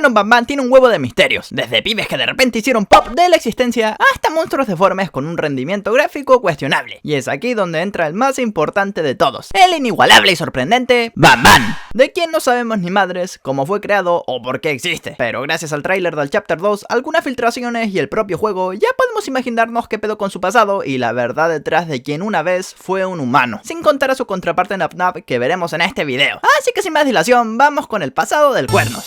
Kingdom Bam Bam tiene un huevo de misterios, desde pibes que de repente hicieron pop de la existencia hasta monstruos deformes con un rendimiento gráfico cuestionable. Y es aquí donde entra el más importante de todos, el inigualable y sorprendente Bam Bam, de quien no sabemos ni madres cómo fue creado o por qué existe. Pero gracias al tráiler del Chapter 2, algunas filtraciones y el propio juego, ya podemos imaginarnos qué pedo con su pasado y la verdad detrás de quien una vez fue un humano, sin contar a su contraparte Nap Nap que veremos en este video. Así que sin más dilación, vamos con el pasado del Cuernos.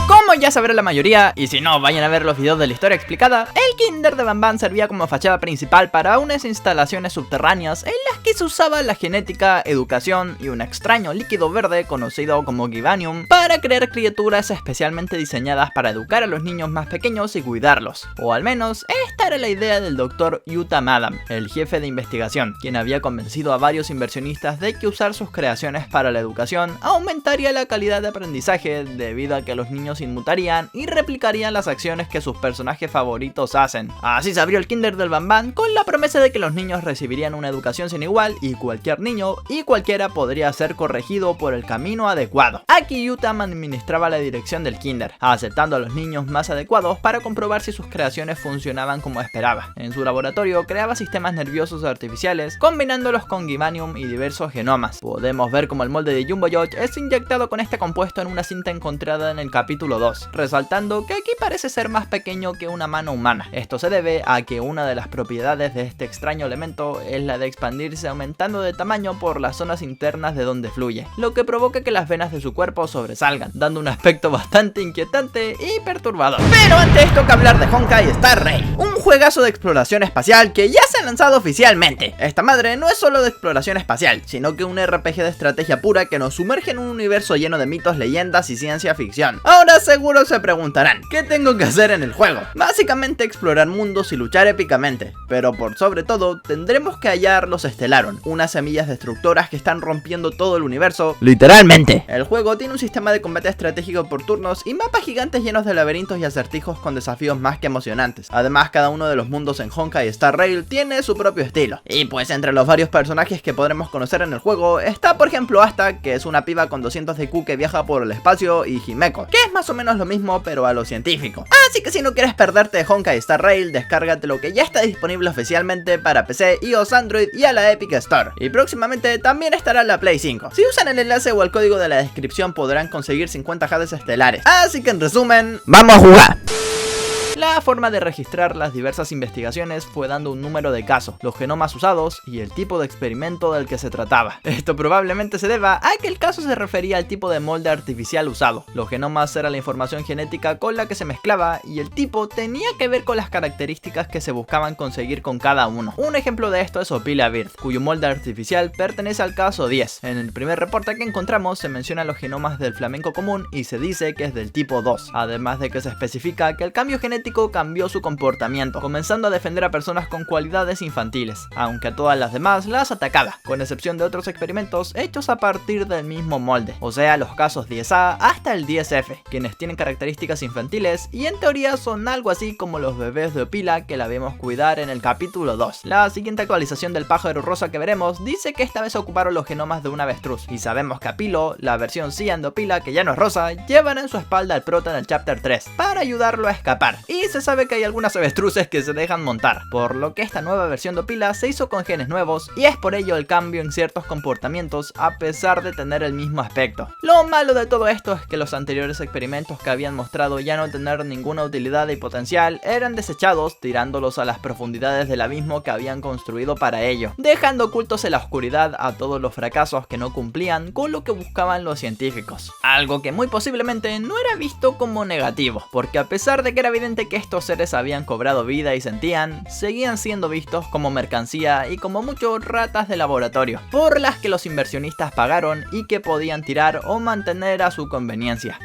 Como ya sabrá la mayoría, y si no vayan a ver los videos de la historia explicada, el Kinder de Bam Bam servía como fachada principal para unas instalaciones subterráneas en las que se usaba la genética, educación y un extraño líquido verde conocido como Givanium para crear criaturas especialmente diseñadas para educar a los niños más pequeños y cuidarlos. O al menos esta era la idea del Dr. Yuta Madam, el jefe de investigación, quien había convencido a varios inversionistas de que usar sus creaciones para la educación aumentaría la calidad de aprendizaje debido a que los niños inmutarían y replicarían las acciones que sus personajes favoritos hacen. Así se abrió el Kinder del Bam Bam con la promesa de que los niños recibirían una educación sin igual y cualquier niño y cualquiera podría ser corregido por el camino adecuado. Aquí Yuta administraba la dirección del Kinder, aceptando a los niños más adecuados para comprobar si sus creaciones funcionaban como esperaba. En su laboratorio creaba sistemas nerviosos artificiales, combinándolos con Givanium y diversos genomas. Podemos ver como el molde de Jumbo George es inyectado con este compuesto en una cinta encontrada en el capítulo 2, resaltando que aquí parece ser más pequeño que una mano humana. Esto se debe a que una de las propiedades de este extraño elemento es la de expandirse aumentando de tamaño por las zonas internas de donde fluye, lo que provoca que las venas de su cuerpo sobresalgan, dando un aspecto bastante inquietante y perturbador. Pero antes toca hablar de Honkai Star Rail, un juegazo de exploración espacial que ya se ha lanzado oficialmente. Esta madre no es solo de exploración espacial, sino que un RPG de estrategia pura que nos sumerge en un universo lleno de mitos, leyendas y ciencia ficción. Ahora seguro se preguntarán, ¿qué tengo que hacer en el juego? Básicamente explorar mundos y luchar épicamente, pero por sobre todo tendremos que hallar los Stellaron, unas semillas destructoras que están rompiendo todo el universo, literalmente. El juego tiene un sistema de combate estratégico por turnos y mapas gigantes llenos de laberintos y acertijos con desafíos más que emocionantes. Además, cada uno de los mundos en Honkai Star Rail tiene su propio estilo. Y pues entre los varios personajes que podremos conocer en el juego está por ejemplo Asta, que es una piba con 200 de IQ que viaja por el espacio, y Himeko, que es más o menos lo mismo pero a lo científico. Así que si no quieres perderte de Honkai Star Rail, descárgate lo que ya está disponible oficialmente para PC, iOS, Android y a la Epic Store. Y próximamente también estará en la Play 5. Si usan el enlace o el código de la descripción podrán conseguir 50 jades estelares. Así que en resumen, ¡vamos a jugar! La forma de registrar las diversas investigaciones fue dando un número de casos, los genomas usados y el tipo de experimento del que se trataba. Esto probablemente se deba a que el caso se refería al tipo de molde artificial usado. Los genomas era la información genética con la que se mezclaba y el tipo tenía que ver con las características que se buscaban conseguir con cada uno. Un ejemplo de esto es Opila Bird, cuyo molde artificial pertenece al caso 10. En el primer reporte que encontramos se mencionan los genomas del flamenco común y se dice que es del tipo 2, además de que se especifica que el cambio genético cambió su comportamiento, comenzando a defender a personas con cualidades infantiles, aunque a todas las demás las atacaba, con excepción de otros experimentos hechos a partir del mismo molde, o sea los casos 10A hasta el 10F, quienes tienen características infantiles y en teoría son algo así como los bebés de Opila que la vemos cuidar en el capítulo 2. La siguiente actualización del pájaro rosa que veremos dice que esta vez ocuparon los genomas de un avestruz, y sabemos que a Pilo, la versión Cyan de Opila que ya no es rosa, llevan en su espalda al prota en el Chapter 3 para ayudarlo a escapar. Y se sabe que hay algunas avestruces que se dejan montar, por lo que esta nueva versión de Opila se hizo con genes nuevos y es por ello el cambio en ciertos comportamientos a pesar de tener el mismo aspecto. Lo malo de todo esto es que los anteriores experimentos que habían mostrado ya no tener ninguna utilidad y potencial eran desechados tirándolos a las profundidades del abismo que habían construido para ello, dejando ocultos en la oscuridad a todos los fracasos que no cumplían con lo que buscaban los científicos. Algo que muy posiblemente no era visto como negativo, porque a pesar de que era evidente que estos seres habían cobrado vida y sentían, seguían siendo vistos como mercancía y como mucho ratas de laboratorio, por las que los inversionistas pagaron y que podían tirar o mantener a su conveniencia.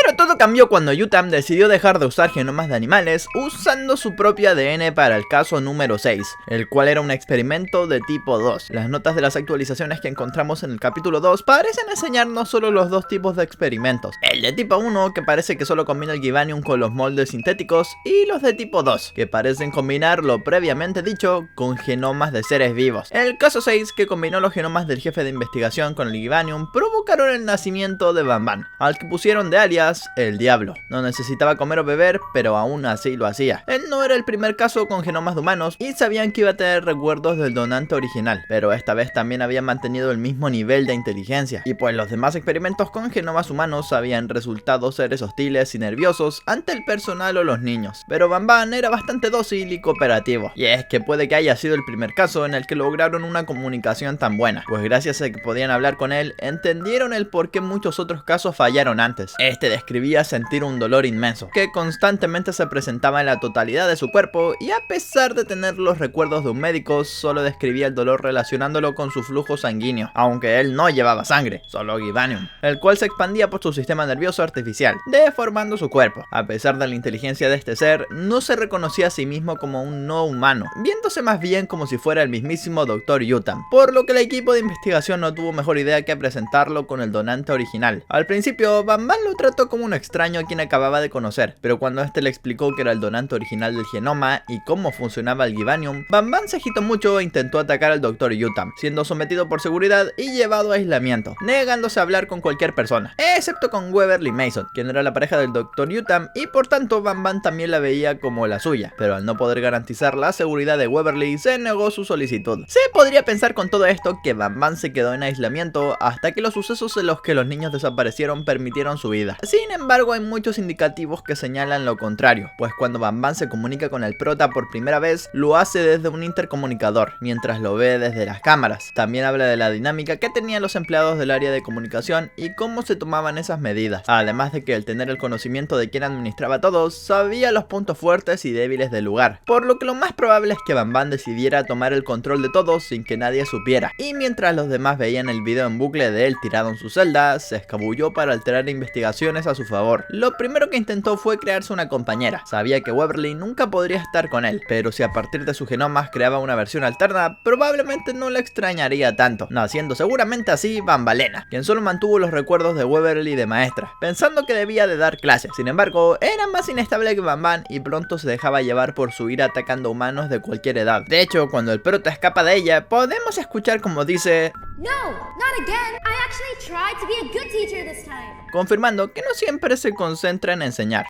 Pero todo cambió cuando Yutam decidió dejar de usar genomas de animales usando su propio ADN para el caso número 6, el cual era un experimento de tipo 2. Las notas de las actualizaciones que encontramos en el capítulo 2 parecen enseñarnos solo los dos tipos de experimentos: el de tipo 1, que parece que solo combina el Givanium con los moldes sintéticos, y los de tipo 2, que parecen combinar lo previamente dicho con genomas de seres vivos. En el caso 6, que combinó los genomas del jefe de investigación con el Givanium, provocaron el nacimiento de Banban, al que pusieron de alias el Diablo. No necesitaba comer o beber, pero aún así lo hacía. Él no era el primer caso con genomas de humanos y sabían que iba a tener recuerdos del donante original, pero esta vez también había mantenido el mismo nivel de inteligencia, y pues los demás experimentos con genomas humanos habían resultado seres hostiles y nerviosos ante el personal o los niños. Pero Banban era bastante dócil y cooperativo, y es que puede que haya sido el primer caso en el que lograron una comunicación tan buena, pues gracias a que podían hablar con él, entendieron el por qué muchos otros casos fallaron antes. Este describía sentir un dolor inmenso, que constantemente se presentaba en la totalidad de su cuerpo, y a pesar de tener los recuerdos de un médico, solo describía el dolor relacionándolo con su flujo sanguíneo, aunque él no llevaba sangre, solo Givanium, el cual se expandía por su sistema nervioso artificial, deformando su cuerpo. A pesar de la inteligencia de este ser, no se reconocía a sí mismo como un no humano, viéndose más bien como si fuera el mismísimo Dr. Yutam, por lo que el equipo de investigación no tuvo mejor idea que presentarlo con el donante original. Al principio, Banban lo trató como un extraño a quien acababa de conocer, pero cuando este le explicó que era el donante original del genoma y cómo funcionaba el Givanium, Banban se agitó mucho e intentó atacar al Dr. Yutam, siendo sometido por seguridad y llevado a aislamiento, negándose a hablar con cualquier persona, excepto con Weberly Mason, quien era la pareja del Dr. Yutam, y por tanto Banban también la veía como la suya, pero al no poder garantizar la seguridad de Weberly, se negó su solicitud. Se podría pensar con todo esto que Banban se quedó en aislamiento hasta que los sucesos en los que los niños desaparecieron permitieron su vida. Sin embargo, hay muchos indicativos que señalan lo contrario, pues cuando Banban se comunica con el prota por primera vez, lo hace desde un intercomunicador, mientras lo ve desde las cámaras. También habla de la dinámica que tenían los empleados del área de comunicación y cómo se tomaban esas medidas, además de que al tener el conocimiento de quién administraba todo, sabía los puntos fuertes y débiles del lugar, por lo que lo más probable es que Banban decidiera tomar el control de todo sin que nadie supiera, y mientras los demás veían el video en bucle de él tirado en su celda, se escabulló para alterar investigaciones a su favor. Lo primero que intentó fue crearse una compañera. Sabía que Weberly nunca podría estar con él, pero si a partir de sus genomas creaba una versión alterna, probablemente no la extrañaría tanto, naciendo seguramente así Banbalena, quien solo mantuvo los recuerdos de Weberly de maestra, pensando que debía de dar clases. Sin embargo, era más inestable que Banban y pronto se dejaba llevar por su ira atacando humanos de cualquier edad. De hecho, cuando el prota escapa de ella, podemos escuchar como dice: "No, not again. I actually tried to be a good teacher this time." Confirmando que no siempre se concentra en enseñar.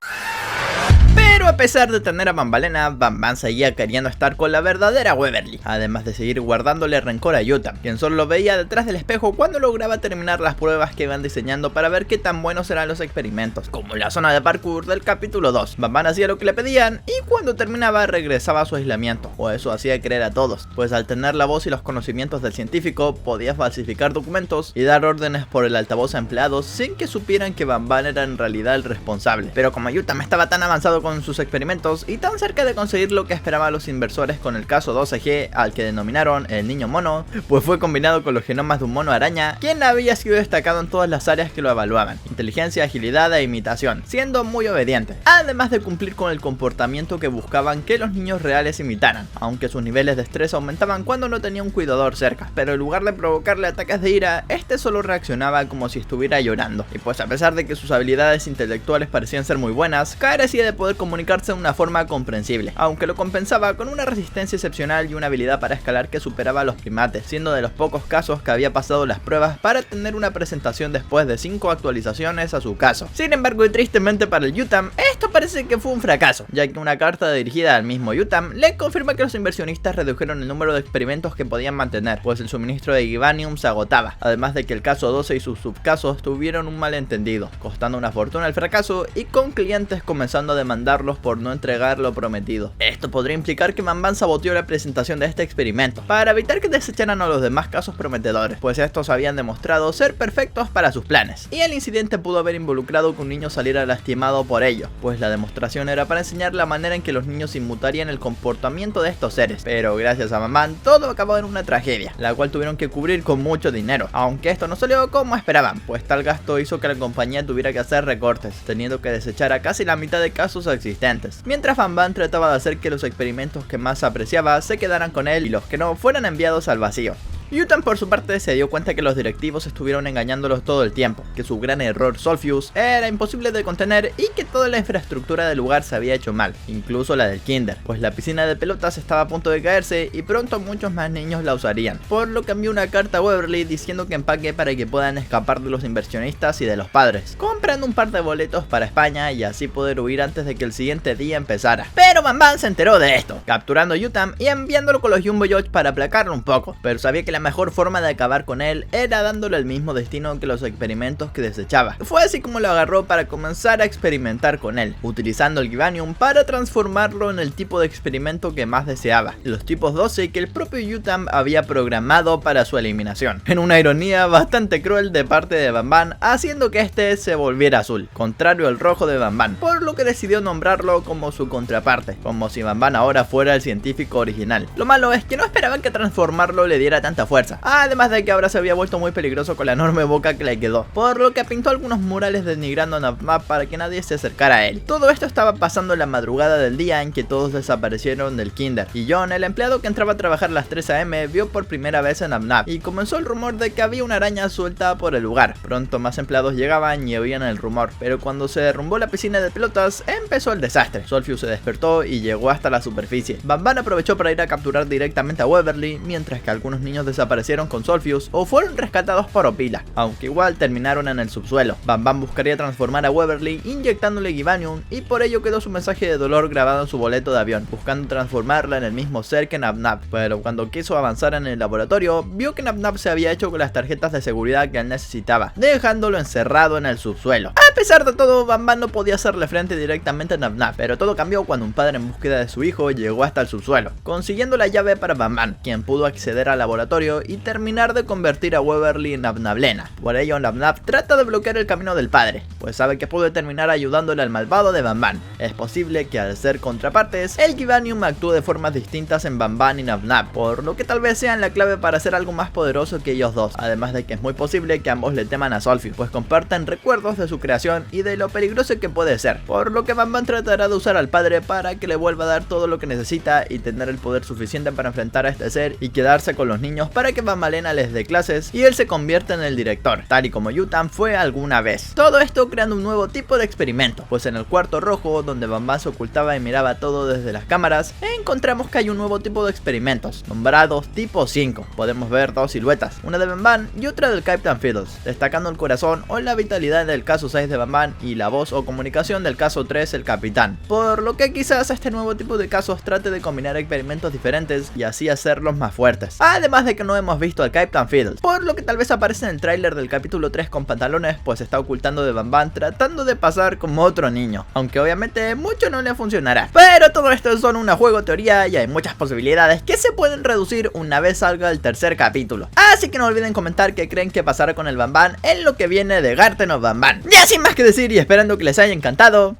Pero a pesar de tener a Banbalena, Banban seguía queriendo estar con la verdadera Weberly, además de seguir guardándole rencor a Yutam, quien solo lo veía detrás del espejo cuando lograba terminar las pruebas que iban diseñando para ver qué tan buenos eran los experimentos, como la zona de parkour del capítulo 2. Banban hacía lo que le pedían y cuando terminaba regresaba a su aislamiento, o eso hacía creer a todos, pues al tener la voz y los conocimientos del científico podía falsificar documentos y dar órdenes por el altavoz a empleados sin que supieran que Banban era en realidad el responsable. Pero como Yutam estaba tan avanzado con sus experimentos y tan cerca de conseguir lo que esperaban los inversores con el caso 12G, al que denominaron el niño mono, pues fue combinado con los genomas de un mono araña, quien había sido destacado en todas las áreas que lo evaluaban: inteligencia, agilidad e imitación, siendo muy obediente, además de cumplir con el comportamiento que buscaban que los niños reales imitaran, aunque sus niveles de estrés aumentaban cuando no tenía un cuidador cerca, pero en lugar de provocarle ataques de ira, este solo reaccionaba como si estuviera llorando, y pues a pesar de que sus habilidades intelectuales parecían ser muy buenas, carecía de poder comunicarse de una forma comprensible, aunque lo compensaba con una resistencia excepcional y una habilidad para escalar que superaba a los primates, siendo de los pocos casos que había pasado las pruebas para tener una presentación después de 5 actualizaciones a su caso. Sin embargo, y tristemente para el Yutam, esto parece que fue un fracaso, ya que una carta dirigida al mismo Yutam le confirma que los inversionistas redujeron el número de experimentos que podían mantener, pues el suministro de Givanium se agotaba, además de que el caso 12 y sus subcasos tuvieron un malentendido, costando una fortuna el fracaso y con clientes comenzando a demandarlo matarlos por no entregar lo prometido. Esto podría implicar que Van saboteó la presentación de este experimento para evitar que desecharan a los demás casos prometedores, pues estos habían demostrado ser perfectos para sus planes, y el incidente pudo haber involucrado que un niño saliera lastimado por ello, pues la demostración era para enseñar la manera en que los niños inmutarían el comportamiento de estos seres. Pero gracias a Van todo acabó en una tragedia, la cual tuvieron que cubrir con mucho dinero, aunque esto no salió como esperaban, pues tal gasto hizo que la compañía tuviera que hacer recortes, teniendo que desechar a casi la mitad de casos existentes, mientras Van trataba de hacer que los experimentos que más apreciaba se quedaran con él y los que no fueran enviados al vacío. Yutan por su parte se dio cuenta que los directivos estuvieron engañándolos todo el tiempo, que su gran error Solfeus era imposible de contener y que toda la infraestructura del lugar se había hecho mal, incluso la del kinder, pues la piscina de pelotas estaba a punto de caerse y pronto muchos más niños la usarían, por lo que envió una carta a Waverly diciendo que empaque para que puedan escapar de los inversionistas y de los padres, comprando un par de boletos para España y así poder huir antes de que el siguiente día empezara. Pero Van se enteró de esto, capturando a Yutan y enviándolo con los Jumbo Judge para aplacarlo un poco, pero sabía que la mejor forma de acabar con él era dándole el mismo destino que los experimentos que desechaba. Fue así como lo agarró para comenzar a experimentar con él, utilizando el Givanium para transformarlo en el tipo de experimento que más deseaba, los tipos 12 que el propio Yutan había programado para su eliminación, en una ironía bastante cruel de parte de Van, haciendo que este se volviera azul, contrario al rojo de Van, por lo que decidió nombrarlo como su contraparte, como si Van ahora fuera el científico original. Lo malo es que no esperaban que transformarlo le diera tanta fuerza, además de que ahora se había vuelto muy peligroso con la enorme boca que le quedó, por lo que pintó algunos murales denigrando a Nabnab para que nadie se acercara a él. Todo esto estaba pasando en la madrugada del día en que todos desaparecieron del kinder, y John, el empleado que entraba a trabajar a las 3 AM, vio por primera vez a Nabnab, y comenzó el rumor de que había una araña suelta por el lugar. Pronto más empleados llegaban y oían el rumor, pero cuando se derrumbó la piscina de pelotas, empezó el desastre. Solfeus se despertó y llegó hasta la superficie. Van aprovechó para ir a capturar directamente a Waverly, mientras que algunos niños desaparecieron con Solfeus o fueron rescatados por Opila, aunque igual terminaron en el subsuelo. Van buscaría transformar a Waverly inyectándole Givanium, y por ello quedó su mensaje de dolor grabado en su boleto de avión, buscando transformarla en el mismo ser que Nabnab, pero cuando quiso avanzar en el laboratorio, vio que Nabnab se había hecho con las tarjetas de seguridad que él necesitaba, dejándolo encerrado en el subsuelo. A pesar de todo, Van no podía hacerle frente directamente a Nabnab, pero todo cambió cuando un padre en búsqueda de su hijo llegó hasta el subsuelo, consiguiendo la llave para Van, quien pudo acceder al laboratorio y terminar de convertir a Waverly en Nabnablena. Por ello, Nabnab trata de bloquear el camino del padre, pues sabe que puede terminar ayudándole al malvado de Van. Es posible que al ser contrapartes, el Givanium actúe de formas distintas en Van y Nabnab, por lo que tal vez sean la clave para ser algo más poderoso que ellos dos, además de que es muy posible que ambos le teman a Solfeus, pues comparten recuerdos de su creación y de lo peligroso que puede ser, por lo que Van tratará de usar al padre para que le vuelva a dar todo lo que necesita y tener el poder suficiente para enfrentar a este ser y quedarse con los niños para que Van Malena les dé clases y él se convierta en el director, tal y como Yutan fue alguna vez. Todo esto creando un nuevo tipo de experimento, pues en el cuarto rojo, donde Van se ocultaba y miraba todo desde las cámaras, encontramos que hay un nuevo tipo de experimentos, nombrados tipo 5. Podemos ver dos siluetas, una de Van y otra del Captain Fiddles, destacando el corazón o la vitalidad del caso 6 de Van y la voz o comunicación del caso 3, el capitán, por lo que quizás este nuevo tipo de casos trate de combinar experimentos diferentes y así hacerlos más fuertes. Además de que no hemos visto al Captain Fiddles, por lo que tal vez aparece en el tráiler del capítulo 3 con pantalones, pues se está ocultando de Van tratando de pasar como otro niño, aunque obviamente mucho no le funcionará. Pero todo esto es solo una juego teoría y hay muchas posibilidades que se pueden reducir una vez salga el tercer capítulo. Así que no olviden comentar qué creen que pasará con el Van en lo que viene de Garten of Van. Ya sin más que decir y esperando que les haya encantado,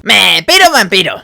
¡me piro vampiro!